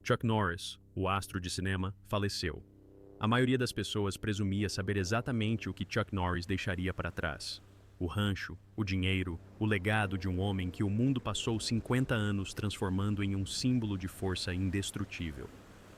Chuck Norris, o astro de cinema, faleceu. A maioria das pessoas presumia saber exatamente o que Chuck Norris deixaria para trás. O rancho, o dinheiro, o legado de um homem que o mundo passou 50 anos transformando em um símbolo de força indestrutível.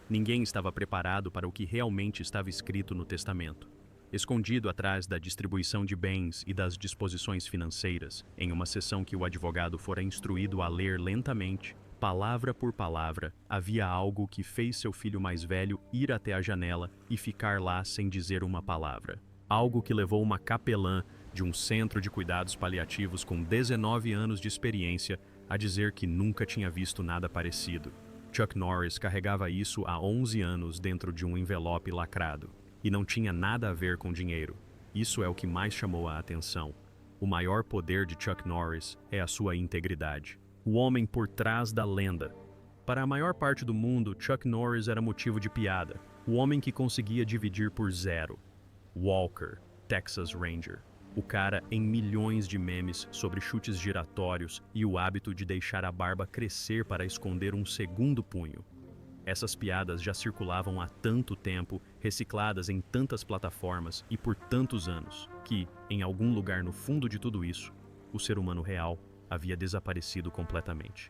Ninguém estava preparado para o que realmente estava escrito no testamento. Escondido atrás da distribuição de bens e das disposições financeiras, em uma sessão que o advogado fora instruído a ler lentamente, palavra por palavra, havia algo que fez seu filho mais velho ir até a janela e ficar lá sem dizer uma palavra. Algo que levou uma capelã de um centro de cuidados paliativos com 19 anos de experiência a dizer que nunca tinha visto nada parecido. Chuck Norris carregava isso há 11 anos dentro de um envelope lacrado. E não tinha nada a ver com dinheiro. Isso é o que mais chamou a atenção. O maior poder de Chuck Norris é a sua integridade. O homem por trás da lenda. Para a maior parte do mundo, Chuck Norris era motivo de piada. O homem que conseguia dividir por zero. Walker, Texas Ranger. O cara em milhões de memes sobre chutes giratórios e o hábito de deixar a barba crescer para esconder um segundo punho. Essas piadas já circulavam há tanto tempo, recicladas em tantas plataformas e por tantos anos, que, em algum lugar no fundo de tudo isso, o ser humano real havia desaparecido completamente.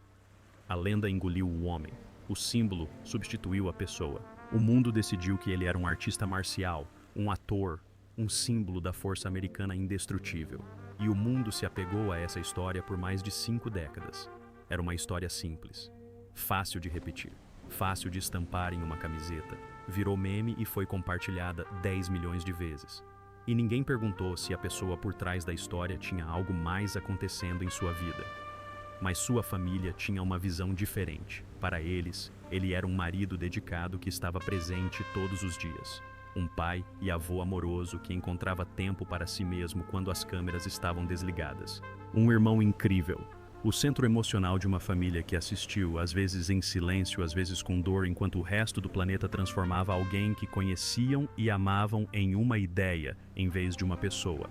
A lenda engoliu o homem, o símbolo substituiu a pessoa. O mundo decidiu que ele era um artista marcial, um ator, um símbolo da força americana indestrutível. E o mundo se apegou a essa história por mais de 5 décadas. Era uma história simples, fácil de repetir. Fácil de estampar em uma camiseta, virou meme e foi compartilhada 10 milhões de vezes. E ninguém perguntou se a pessoa por trás da história tinha algo mais acontecendo em sua vida. Mas sua família tinha uma visão diferente. Para eles, ele era um marido dedicado que estava presente todos os dias. Um pai e avô amoroso que encontrava tempo para si mesmo quando as câmeras estavam desligadas. Um irmão incrível. O centro emocional de uma família que assistiu, às vezes em silêncio, às vezes com dor, enquanto o resto do planeta transformava alguém que conheciam e amavam em uma ideia, em vez de uma pessoa.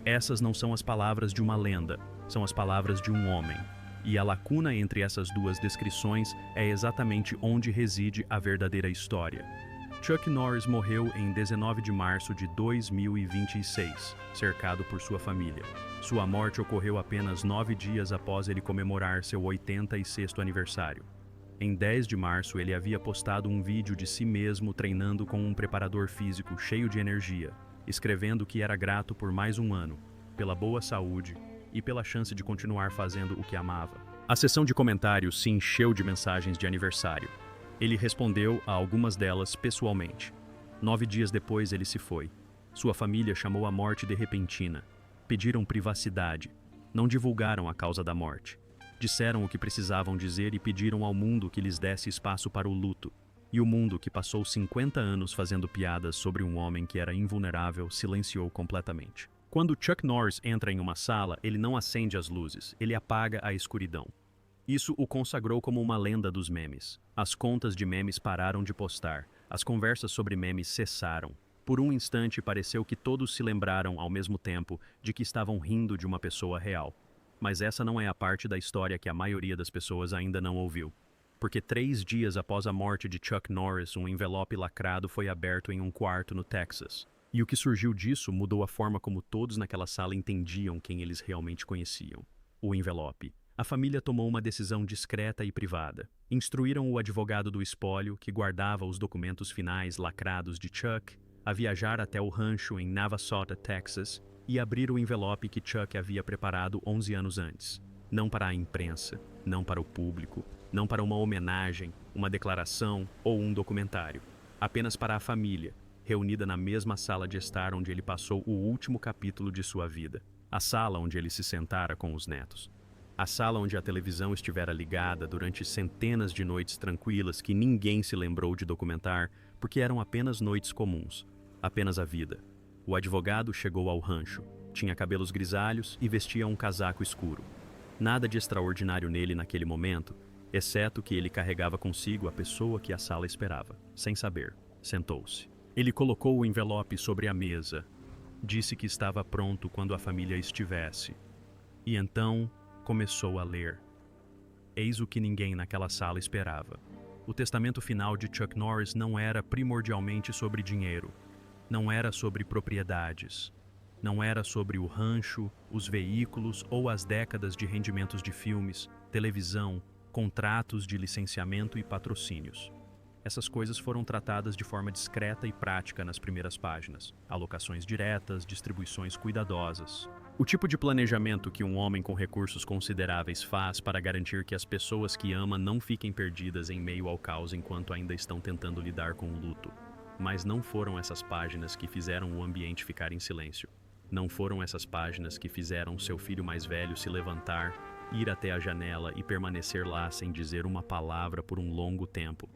Essas não são as palavras de uma lenda, são as palavras de um homem. E a lacuna entre essas duas descrições é exatamente onde reside a verdadeira história. Chuck Norris morreu em 19 de março de 2026, cercado por sua família. Sua morte ocorreu apenas 9 dias após ele comemorar seu 86º aniversário. Em 10 de março, ele havia postado um vídeo de si mesmo treinando com um preparador físico cheio de energia, escrevendo que era grato por mais um ano, pela boa saúde e pela chance de continuar fazendo o que amava. A seção de comentários se encheu de mensagens de aniversário. Ele respondeu a algumas delas pessoalmente. 9 dias depois ele se foi. Sua família chamou a morte de repentina. Pediram privacidade. Não divulgaram a causa da morte. Disseram o que precisavam dizer e pediram ao mundo que lhes desse espaço para o luto. E o mundo, que passou 50 anos fazendo piadas sobre um homem que era invulnerável, silenciou completamente. Quando Chuck Norris entra em uma sala, ele não acende as luzes, ele apaga a escuridão. Isso o consagrou como uma lenda dos memes. As contas de memes pararam de postar. As conversas sobre memes cessaram. Por um instante pareceu que todos se lembraram ao mesmo tempo de que estavam rindo de uma pessoa real. Mas essa não é a parte da história que a maioria das pessoas ainda não ouviu. Porque 3 dias após a morte de Chuck Norris, um envelope lacrado foi aberto em um quarto no Texas. E o que surgiu disso mudou a forma como todos naquela sala entendiam quem eles realmente conheciam. O envelope. A família tomou uma decisão discreta e privada. Instruíram o advogado do espólio, que guardava os documentos finais lacrados de Chuck, a viajar até o rancho em Navasota, Texas, e abrir o envelope que Chuck havia preparado 11 anos antes. Não para a imprensa, não para o público, não para uma homenagem, uma declaração ou um documentário. Apenas para a família, reunida na mesma sala de estar onde ele passou o último capítulo de sua vida. A sala onde ele se sentara com os netos. A sala onde a televisão estivera ligada durante centenas de noites tranquilas que ninguém se lembrou de documentar porque eram apenas noites comuns, apenas a vida. O advogado chegou ao rancho, tinha cabelos grisalhos e vestia um casaco escuro. Nada de extraordinário nele naquele momento, exceto que ele carregava consigo a pessoa que a sala esperava. Sem saber, sentou-se. Ele colocou o envelope sobre a mesa, disse que estava pronto quando a família estivesse. E então começou a ler. Eis o que ninguém naquela sala esperava. O testamento final de Chuck Norris não era primordialmente sobre dinheiro, não era sobre propriedades, não era sobre o rancho, os veículos ou as décadas de rendimentos de filmes, televisão, contratos de licenciamento e patrocínios. Essas coisas foram tratadas de forma discreta e prática nas primeiras páginas. Alocações diretas, distribuições cuidadosas. O tipo de planejamento que um homem com recursos consideráveis faz para garantir que as pessoas que ama não fiquem perdidas em meio ao caos enquanto ainda estão tentando lidar com o luto. Mas não foram essas páginas que fizeram o ambiente ficar em silêncio. Não foram essas páginas que fizeram seu filho mais velho se levantar, ir até a janela e permanecer lá sem dizer uma palavra por um longo tempo.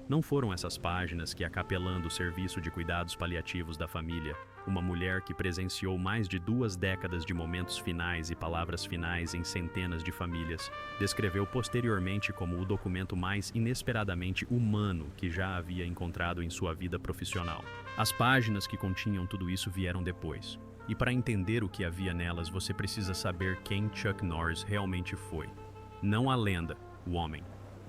Não foram essas páginas que, acapelando o serviço de cuidados paliativos da família, uma mulher que presenciou mais de 2 décadas de momentos finais e palavras finais em centenas de famílias, descreveu posteriormente como o documento mais inesperadamente humano que já havia encontrado em sua vida profissional. As páginas que continham tudo isso vieram depois. E para entender o que havia nelas, você precisa saber quem Chuck Norris realmente foi. Não a lenda, o homem.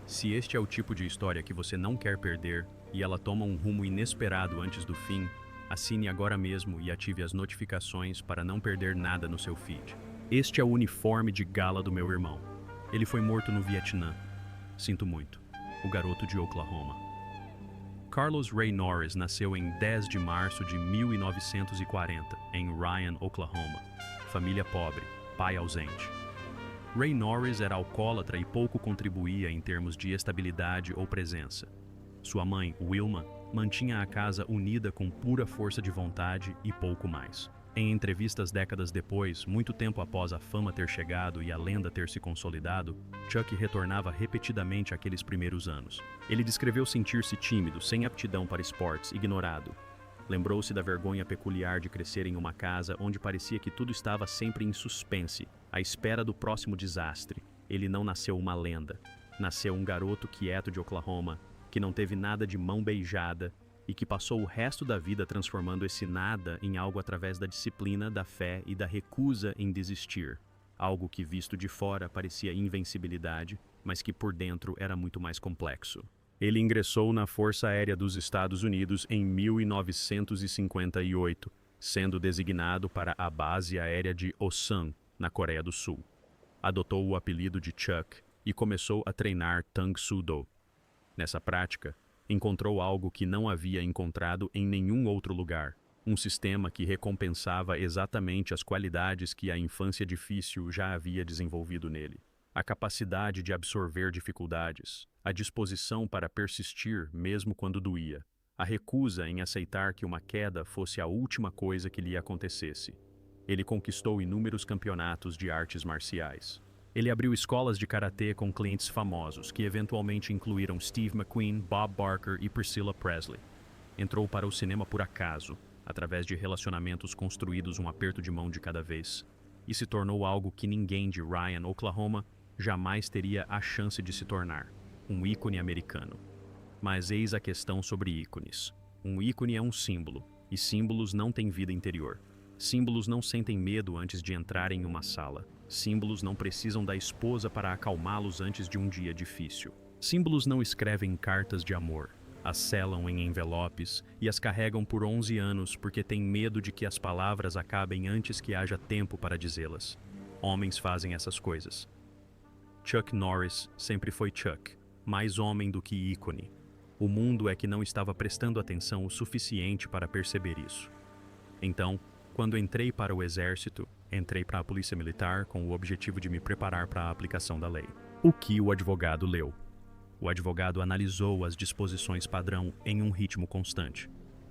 Se este é o tipo de história que você não quer perder e ela toma um rumo inesperado antes do fim, assine agora mesmo e ative as notificações para não perder nada no seu feed. Este é o uniforme de gala do meu irmão. Ele foi morto no Vietnã. Sinto muito. O garoto de Oklahoma. Carlos Ray Norris nasceu em 10 de março de 1940, em Ryan, Oklahoma. Família pobre, pai ausente. Ray Norris era alcoólatra e pouco contribuía em termos de estabilidade ou presença. Sua mãe, Wilma, mantinha a casa unida com pura força de vontade e pouco mais. Em entrevistas décadas depois, muito tempo após a fama ter chegado e a lenda ter se consolidado, Chuck retornava repetidamente àqueles primeiros anos. Ele descreveu sentir-se tímido, sem aptidão para esportes, ignorado. Lembrou-se da vergonha peculiar de crescer em uma casa onde parecia que tudo estava sempre em suspense, à espera do próximo desastre. Ele não nasceu uma lenda. Nasceu um garoto quieto de Oklahoma, que não teve nada de mão beijada e que passou o resto da vida transformando esse nada em algo através da disciplina, da fé e da recusa em desistir. Algo que, visto de fora, parecia invencibilidade, mas que por dentro era muito mais complexo. Ele ingressou na Força Aérea dos Estados Unidos em 1958, sendo designado para a base aérea de Osan, na Coreia do Sul. Adotou o apelido de Chuck e começou a treinar Tang Soo Do. Nessa prática, encontrou algo que não havia encontrado em nenhum outro lugar, um sistema que recompensava exatamente as qualidades que a infância difícil já havia desenvolvido nele. A capacidade de absorver dificuldades, a disposição para persistir mesmo quando doía, a recusa em aceitar que uma queda fosse a última coisa que lhe acontecesse. Ele conquistou inúmeros campeonatos de artes marciais. Ele abriu escolas de karatê com clientes famosos, que eventualmente incluíram Steve McQueen, Bob Barker e Priscilla Presley. Entrou para o cinema por acaso, através de relacionamentos construídos um aperto de mão de cada vez, e se tornou algo que ninguém de Ryan, Oklahoma, jamais teria a chance de se tornar, um ícone americano. Mas eis a questão sobre ícones. Um ícone é um símbolo, e símbolos não têm vida interior. Símbolos não sentem medo antes de entrar em uma sala. Símbolos não precisam da esposa para acalmá-los antes de um dia difícil. Símbolos não escrevem cartas de amor, as selam em envelopes e as carregam por 11 anos porque têm medo de que as palavras acabem antes que haja tempo para dizê-las. Homens fazem essas coisas. Chuck Norris sempre foi Chuck, mais homem do que ícone. O mundo é que não estava prestando atenção o suficiente para perceber isso. Então, quando entrei para o exército, entrei para a polícia militar com o objetivo de me preparar para a aplicação da lei. O que o advogado leu? O advogado analisou as disposições padrão em um ritmo constante.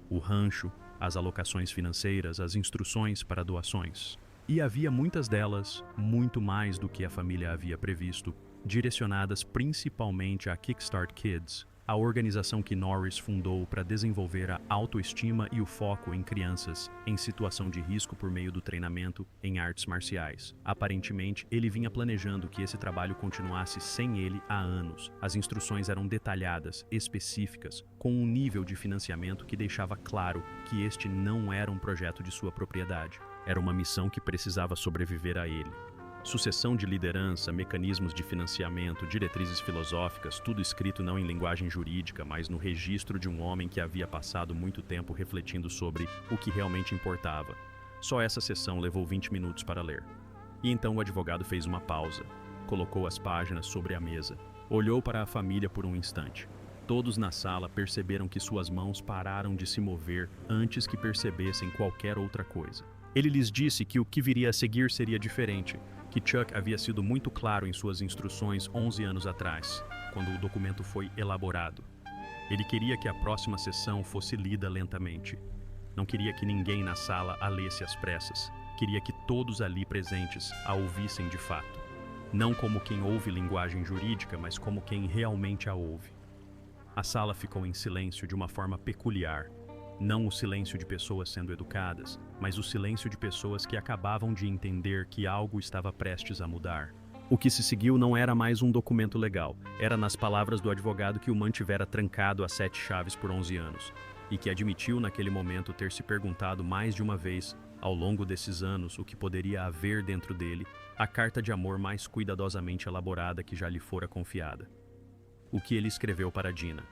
O rancho, as alocações financeiras, as instruções para doações. E havia muitas delas, muito mais do que a família havia previsto, direcionadas principalmente a Kickstart Kids, a organização que Norris fundou para desenvolver a autoestima e o foco em crianças em situação de risco por meio do treinamento em artes marciais. Aparentemente, ele vinha planejando que esse trabalho continuasse sem ele há anos. As instruções eram detalhadas, específicas, com um nível de financiamento que deixava claro que este não era um projeto de sua propriedade. Era uma missão que precisava sobreviver a ele. Sucessão de liderança, mecanismos de financiamento, diretrizes filosóficas, tudo escrito não em linguagem jurídica, mas no registro de um homem que havia passado muito tempo refletindo sobre o que realmente importava. Só essa sessão levou 20 minutos para ler. E então o advogado fez uma pausa, colocou as páginas sobre a mesa, olhou para a família por um instante. Todos na sala perceberam que suas mãos pararam de se mover antes que percebessem qualquer outra coisa. Ele lhes disse que o que viria a seguir seria diferente, que Chuck havia sido muito claro em suas instruções 11 anos atrás, quando o documento foi elaborado. Ele queria que a próxima sessão fosse lida lentamente. Não queria que ninguém na sala a lesse às pressas. Queria que todos ali presentes a ouvissem de fato. Não como quem ouve linguagem jurídica, mas como quem realmente a ouve. A sala ficou em silêncio de uma forma peculiar. Não o silêncio de pessoas sendo educadas, mas o silêncio de pessoas que acabavam de entender que algo estava prestes a mudar. O que se seguiu não era mais um documento legal, era nas palavras do advogado que o mantivera trancado a 7 chaves por 11 anos, e que admitiu naquele momento ter se perguntado mais de uma vez, ao longo desses anos, o que poderia haver dentro dele, a carta de amor mais cuidadosamente elaborada que já lhe fora confiada. O que ele escreveu para Dina.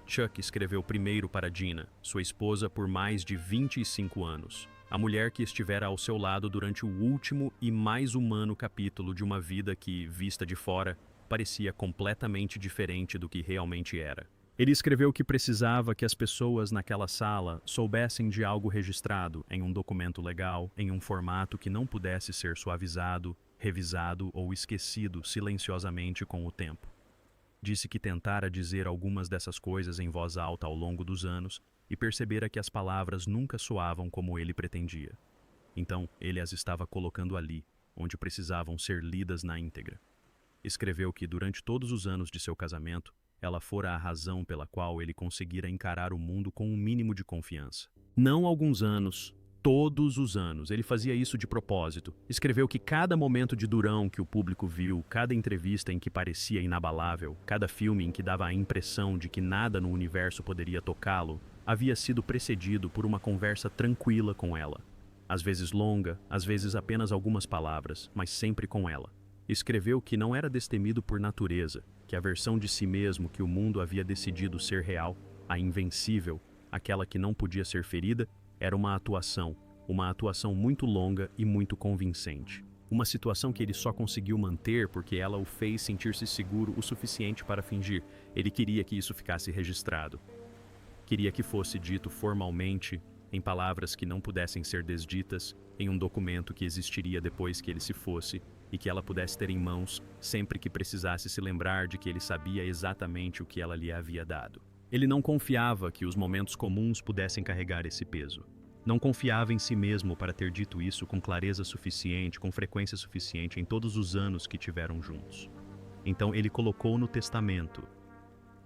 Chuck escreveu primeiro para Dina, sua esposa por mais de 25 anos, a mulher que estivera ao seu lado durante o último e mais humano capítulo de uma vida que, vista de fora, parecia completamente diferente do que realmente era. Ele escreveu que precisava que as pessoas naquela sala soubessem de algo registrado em um documento legal, em um formato que não pudesse ser suavizado, revisado ou esquecido silenciosamente com o tempo. Disse que tentara dizer algumas dessas coisas em voz alta ao longo dos anos e percebera que as palavras nunca soavam como ele pretendia. Então, ele as estava colocando ali, onde precisavam ser lidas na íntegra. Escreveu que, durante todos os anos de seu casamento, ela fora a razão pela qual ele conseguira encarar o mundo com um mínimo de confiança. Não alguns anos, todos os anos. Ele fazia isso de propósito. Escreveu que cada momento de durão que o público viu, cada entrevista em que parecia inabalável, cada filme em que dava a impressão de que nada no universo poderia tocá-lo, havia sido precedido por uma conversa tranquila com ela. Às vezes longa, às vezes apenas algumas palavras, mas sempre com ela. Escreveu que não era destemido por natureza, que a versão de si mesmo que o mundo havia decidido ser real, a invencível, aquela que não podia ser ferida, era uma atuação muito longa e muito convincente. Uma situação que ele só conseguiu manter porque ela o fez sentir-se seguro o suficiente para fingir. Ele queria que isso ficasse registrado. Queria que fosse dito formalmente, em palavras que não pudessem ser desditas, em um documento que existiria depois que ele se fosse, e que ela pudesse ter em mãos sempre que precisasse se lembrar de que ele sabia exatamente o que ela lhe havia dado. Ele não confiava que os momentos comuns pudessem carregar esse peso. Não confiava em si mesmo para ter dito isso com clareza suficiente, com frequência suficiente em todos os anos que tiveram juntos. Então ele colocou no testamento,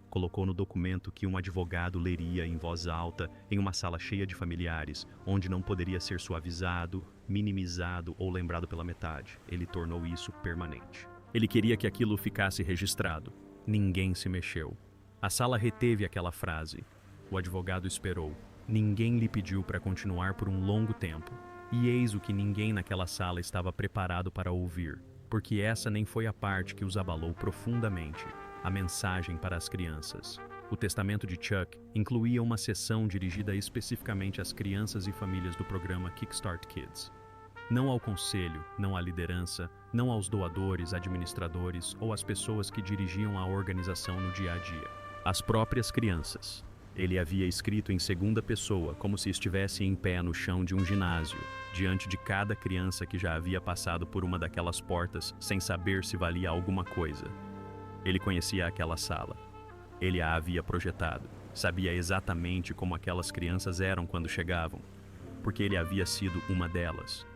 colocou no documento que um advogado leria em voz alta em uma sala cheia de familiares, onde não poderia ser suavizado, minimizado ou lembrado pela metade. Ele tornou isso permanente. Ele queria que aquilo ficasse registrado. Ninguém se mexeu. A sala reteve aquela frase. O advogado esperou. Ninguém lhe pediu para continuar por um longo tempo. E eis o que ninguém naquela sala estava preparado para ouvir, porque essa nem foi a parte que os abalou profundamente, a mensagem para as crianças. O testamento de Chuck incluía uma seção dirigida especificamente às crianças e famílias do programa Kickstart Kids. Não ao conselho, não à liderança, não aos doadores, administradores ou às pessoas que dirigiam a organização no dia a dia. As próprias crianças. Ele havia escrito em segunda pessoa, como se estivesse em pé no chão de um ginásio, diante de cada criança que já havia passado por uma daquelas portas sem saber se valia alguma coisa. Ele conhecia aquela sala. Ele a havia projetado. Sabia exatamente como aquelas crianças eram quando chegavam, porque ele havia sido uma delas.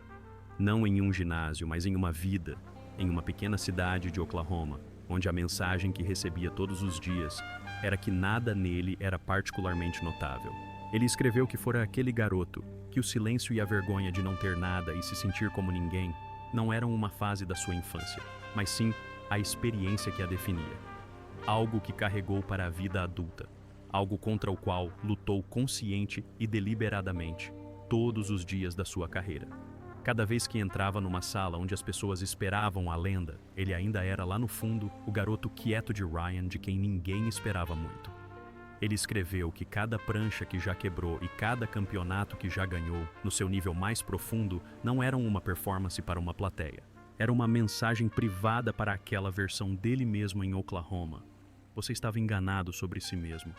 Não em um ginásio, mas em uma vida, em uma pequena cidade de Oklahoma, onde a mensagem que recebia todos os dias era que nada nele era particularmente notável. Ele escreveu que fora aquele garoto, que o silêncio e a vergonha de não ter nada e se sentir como ninguém não eram uma fase da sua infância, mas sim a experiência que a definia. Algo que carregou para a vida adulta, algo contra o qual lutou consciente e deliberadamente todos os dias da sua carreira. Cada vez que entrava numa sala onde as pessoas esperavam a lenda, ele ainda era lá no fundo o garoto quieto de Ryan de quem ninguém esperava muito. Ele escreveu que cada prancha que já quebrou e cada campeonato que já ganhou, no seu nível mais profundo, não eram uma performance para uma plateia. Era uma mensagem privada para aquela versão dele mesmo em Oklahoma. Você estava enganado sobre si mesmo.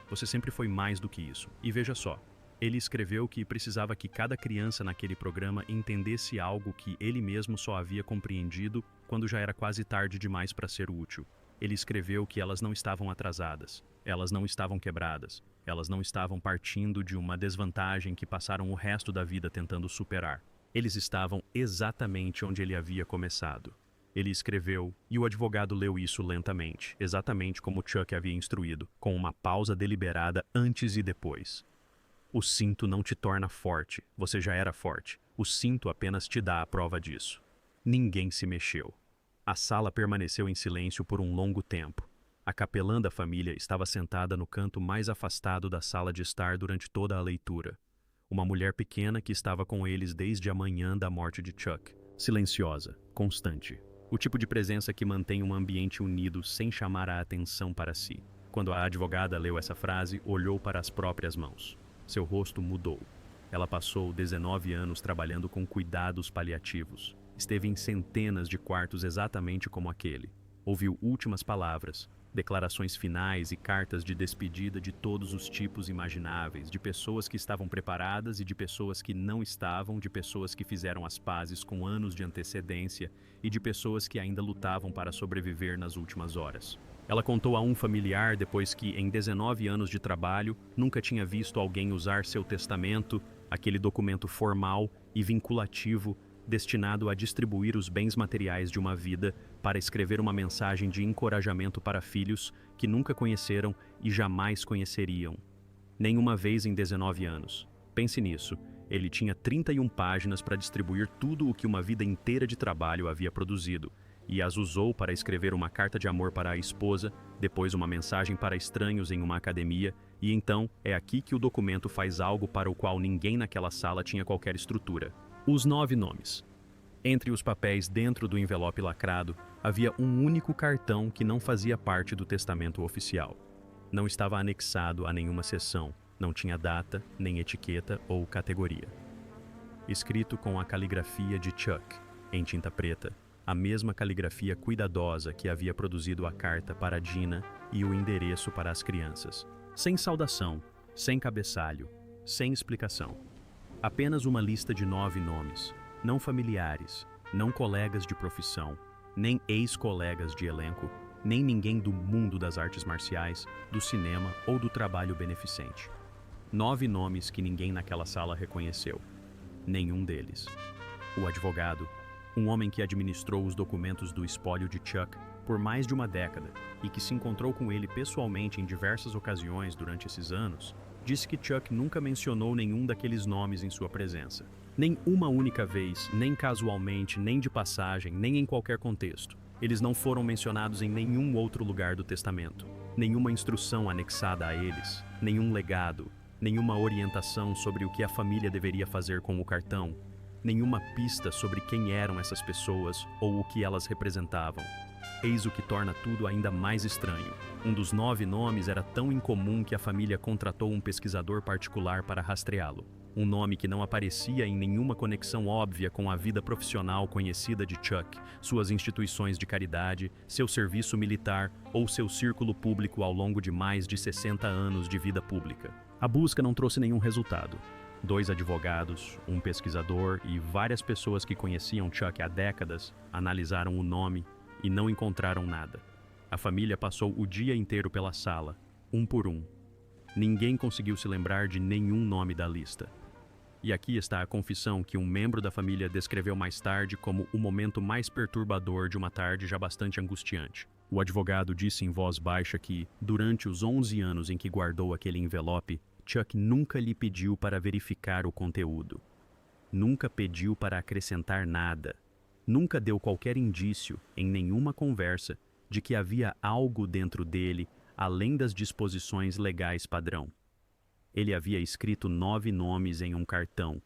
Você sempre foi mais do que isso. E veja só, ele escreveu que precisava que cada criança naquele programa entendesse algo que ele mesmo só havia compreendido quando já era quase tarde demais para ser útil. Ele escreveu que elas não estavam atrasadas, elas não estavam quebradas, elas não estavam partindo de uma desvantagem que passaram o resto da vida tentando superar. Eles estavam exatamente onde ele havia começado. Ele escreveu, e o advogado leu isso lentamente, exatamente como Chuck havia instruído, com uma pausa deliberada antes e depois. O cinto não te torna forte, você já era forte. O cinto apenas te dá a prova disso. Ninguém se mexeu. A sala permaneceu em silêncio por um longo tempo. A capelã da família estava sentada no canto mais afastado da sala de estar durante toda a leitura. Uma mulher pequena que estava com eles desde a manhã da morte de Chuck. Silenciosa, constante. O tipo de presença que mantém um ambiente unido sem chamar a atenção para si. Quando a advogada leu essa frase, olhou para as próprias mãos. Seu rosto mudou. Ela passou 19 anos trabalhando com cuidados paliativos. Esteve em centenas de quartos exatamente como aquele. Ouviu últimas palavras, declarações finais e cartas de despedida de todos os tipos imagináveis, de pessoas que estavam preparadas e de pessoas que não estavam, de pessoas que fizeram as pazes com anos de antecedência e de pessoas que ainda lutavam para sobreviver nas últimas horas. Ela contou a um familiar depois que, em 19 anos de trabalho, nunca tinha visto alguém usar seu testamento, aquele documento formal e vinculativo destinado a distribuir os bens materiais de uma vida para escrever uma mensagem de encorajamento para filhos que nunca conheceram e jamais conheceriam. Nenhuma vez em 19 anos. Pense nisso, ele tinha 31 páginas para distribuir tudo o que uma vida inteira de trabalho havia produzido, e as usou para escrever uma carta de amor para a esposa, depois uma mensagem para estranhos em uma academia, e então é aqui que o documento faz algo para o qual ninguém naquela sala tinha qualquer estrutura. Os 9 nomes. Entre os papéis dentro do envelope lacrado, havia um único cartão que não fazia parte do testamento oficial. Não estava anexado a nenhuma seção, não tinha data, nem etiqueta ou categoria. Escrito com a caligrafia de Chuck, em tinta preta, a mesma caligrafia cuidadosa que havia produzido a carta para Gina e o endereço para as crianças. Sem saudação, sem cabeçalho, sem explicação. Apenas uma lista de 9 nomes, não familiares, não colegas de profissão, nem ex-colegas de elenco, nem ninguém do mundo das artes marciais, do cinema ou do trabalho beneficente. 9 nomes que ninguém naquela sala reconheceu. Nenhum deles. O advogado, um homem que administrou os documentos do espólio de Chuck por mais de uma década e que se encontrou com ele pessoalmente em diversas ocasiões durante esses anos, disse que Chuck nunca mencionou nenhum daqueles nomes em sua presença. Nem uma única vez, nem casualmente, nem de passagem, nem em qualquer contexto. Eles não foram mencionados em nenhum outro lugar do testamento. Nenhuma instrução anexada a eles, nenhum legado, nenhuma orientação sobre o que a família deveria fazer com o cartão, nenhuma pista sobre quem eram essas pessoas ou o que elas representavam. Eis o que torna tudo ainda mais estranho. Um dos 9 nomes era tão incomum que a família contratou um pesquisador particular para rastreá-lo. Um nome que não aparecia em nenhuma conexão óbvia com a vida profissional conhecida de Chuck, suas instituições de caridade, seu serviço militar ou seu círculo público ao longo de mais de 60 anos de vida pública. A busca não trouxe nenhum resultado. 2 advogados, um pesquisador e várias pessoas que conheciam Chuck há décadas analisaram o nome e não encontraram nada. A família passou o dia inteiro pela sala, um por um. Ninguém conseguiu se lembrar de nenhum nome da lista. E aqui está a confissão que um membro da família descreveu mais tarde como o momento mais perturbador de uma tarde já bastante angustiante. O advogado disse em voz baixa que, durante os 11 anos em que guardou aquele envelope, Chuck nunca lhe pediu para verificar o conteúdo. Nunca pediu para acrescentar nada. Nunca deu qualquer indício, em nenhuma conversa, de que havia algo dentro dele além das disposições legais padrão. Ele havia escrito 9 nomes em um cartão.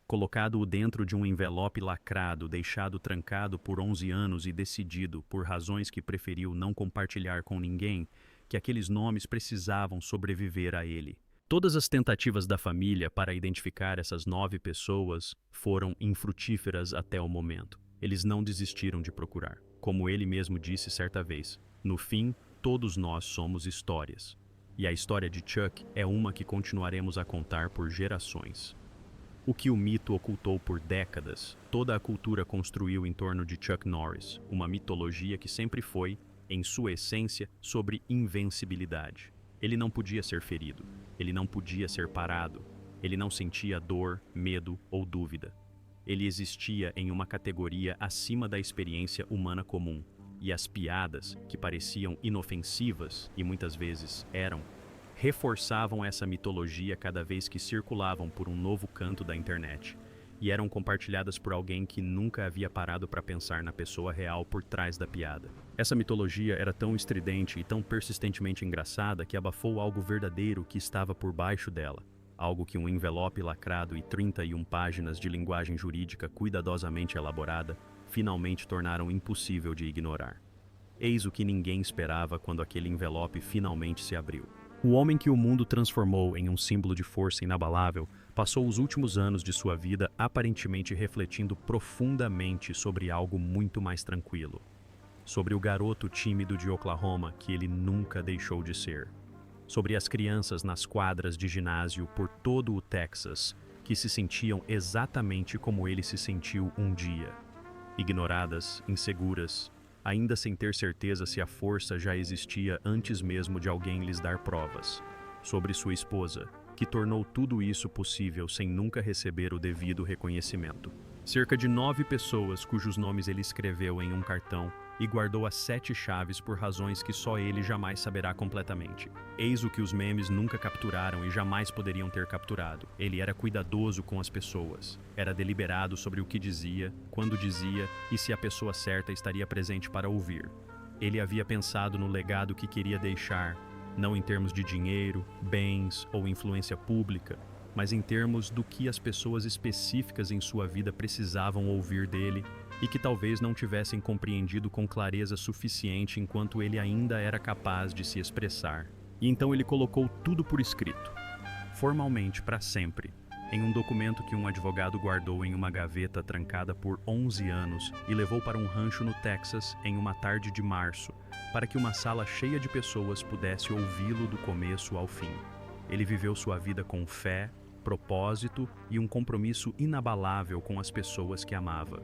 colocado-o dentro de um envelope lacrado, deixado trancado por 11 anos e decidido, por razões que preferiu não compartilhar com ninguém, que aqueles nomes precisavam sobreviver a ele. Todas as tentativas da família para identificar essas 9 pessoas foram infrutíferas até o momento. Eles não desistiram de procurar. Como ele mesmo disse certa vez, no fim, todos nós somos histórias. E a história de Chuck é uma que continuaremos a contar por gerações. O que o mito ocultou por décadas, toda a cultura construiu em torno de Chuck Norris, uma mitologia que sempre foi, em sua essência, sobre invencibilidade. Ele não podia ser ferido, ele não podia ser parado, ele não sentia dor, medo ou dúvida. Ele existia em uma categoria acima da experiência humana comum, e as piadas, que pareciam inofensivas e muitas vezes eram, reforçavam essa mitologia cada vez que circulavam por um novo canto da internet, e eram compartilhadas por alguém que nunca havia parado para pensar na pessoa real por trás da piada. Essa mitologia era tão estridente e tão persistentemente engraçada que abafou algo verdadeiro que estava por baixo dela, algo que um envelope lacrado e 31 páginas de linguagem jurídica cuidadosamente elaborada finalmente tornaram impossível de ignorar. Eis o que ninguém esperava quando aquele envelope finalmente se abriu. O homem que o mundo transformou em um símbolo de força inabalável passou os últimos anos de sua vida aparentemente refletindo profundamente sobre algo muito mais tranquilo. Sobre o garoto tímido de Oklahoma que ele nunca deixou de ser. Sobre as crianças nas quadras de ginásio por todo o Texas que se sentiam exatamente como ele se sentiu um dia. Ignoradas, inseguras, ainda sem ter certeza se a força já existia antes mesmo de alguém lhes dar provas. Sobre sua esposa, que tornou tudo isso possível sem nunca receber o devido reconhecimento. Cerca de 9 pessoas cujos nomes ele escreveu em um cartão e guardou as 7 chaves por razões que só ele jamais saberá completamente. Eis o que os memes nunca capturaram e jamais poderiam ter capturado. Ele era cuidadoso com as pessoas. Era deliberado sobre o que dizia, quando dizia e se a pessoa certa estaria presente para ouvir. Ele havia pensado no legado que queria deixar, não em termos de dinheiro, bens ou influência pública, mas em termos do que as pessoas específicas em sua vida precisavam ouvir dele e que talvez não tivessem compreendido com clareza suficiente enquanto ele ainda era capaz de se expressar. E então ele colocou tudo por escrito, formalmente para sempre, em um documento que um advogado guardou em uma gaveta trancada por 11 anos e levou para um rancho no Texas em uma tarde de março, para que uma sala cheia de pessoas pudesse ouvi-lo do começo ao fim. Ele viveu sua vida com fé, propósito e um compromisso inabalável com as pessoas que amava.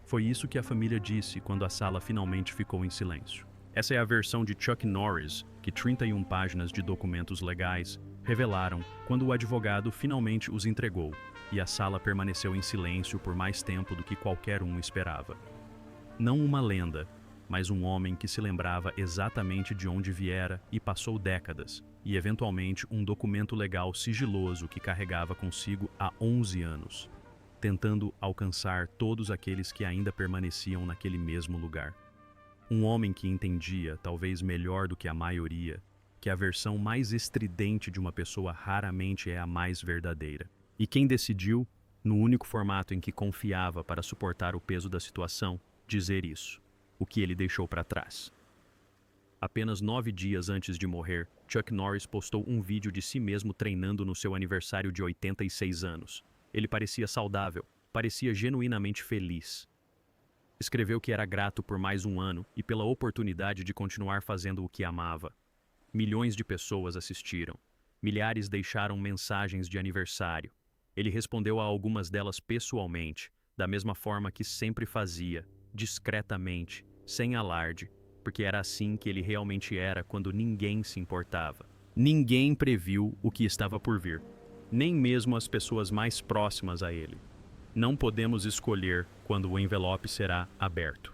Foi isso que a família disse quando a sala finalmente ficou em silêncio. Essa é a versão de Chuck Norris, que 31 páginas de documentos legais revelaram quando o advogado finalmente os entregou, e a sala permaneceu em silêncio por mais tempo do que qualquer um esperava. Não uma lenda, mas um homem que se lembrava exatamente de onde viera e passou décadas, e eventualmente um documento legal sigiloso que carregava consigo há 11 anos. Tentando alcançar todos aqueles que ainda permaneciam naquele mesmo lugar. Um homem que entendia, talvez melhor do que a maioria, que a versão mais estridente de uma pessoa raramente é a mais verdadeira. E quem decidiu, no único formato em que confiava para suportar o peso da situação, dizer isso, o que ele deixou para trás. Apenas 9 dias antes de morrer, Chuck Norris postou um vídeo de si mesmo treinando no seu aniversário de 86 anos. Ele parecia saudável, parecia genuinamente feliz. Escreveu que era grato por mais um ano e pela oportunidade de continuar fazendo o que amava. Milhões de pessoas assistiram. Milhares deixaram mensagens de aniversário. Ele respondeu a algumas delas pessoalmente, da mesma forma que sempre fazia, discretamente, sem alarde, porque era assim que ele realmente era quando ninguém se importava. Ninguém previu o que estava por vir. Nem mesmo as pessoas mais próximas a ele. Não podemos escolher quando o envelope será aberto.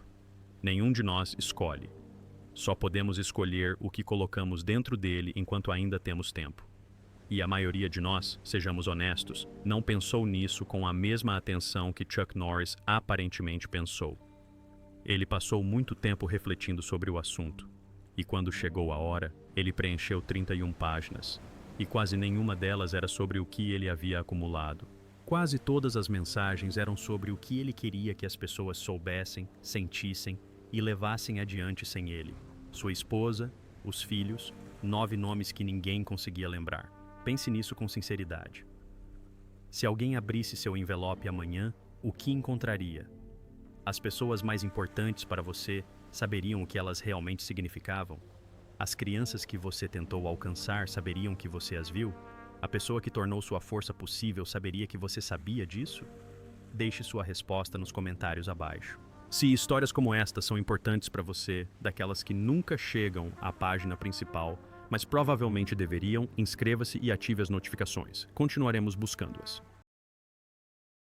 Nenhum de nós escolhe. Só podemos escolher o que colocamos dentro dele enquanto ainda temos tempo. E a maioria de nós, sejamos honestos, não pensou nisso com a mesma atenção que Chuck Norris aparentemente pensou. Ele passou muito tempo refletindo sobre o assunto. E quando chegou a hora, ele preencheu 31 páginas. E quase nenhuma delas era sobre o que ele havia acumulado. Quase todas as mensagens eram sobre o que ele queria que as pessoas soubessem, sentissem e levassem adiante sem ele. Sua esposa, os filhos, 9 nomes que ninguém conseguia lembrar. Pense nisso com sinceridade. Se alguém abrisse seu envelope amanhã, o que encontraria? As pessoas mais importantes para você saberiam o que elas realmente significavam? As crianças que você tentou alcançar saberiam que você as viu? A pessoa que tornou sua força possível saberia que você sabia disso? Deixe sua resposta nos comentários abaixo. Se histórias como esta são importantes para você, daquelas que nunca chegam à página principal, mas provavelmente deveriam, inscreva-se e ative as notificações. Continuaremos buscando-as.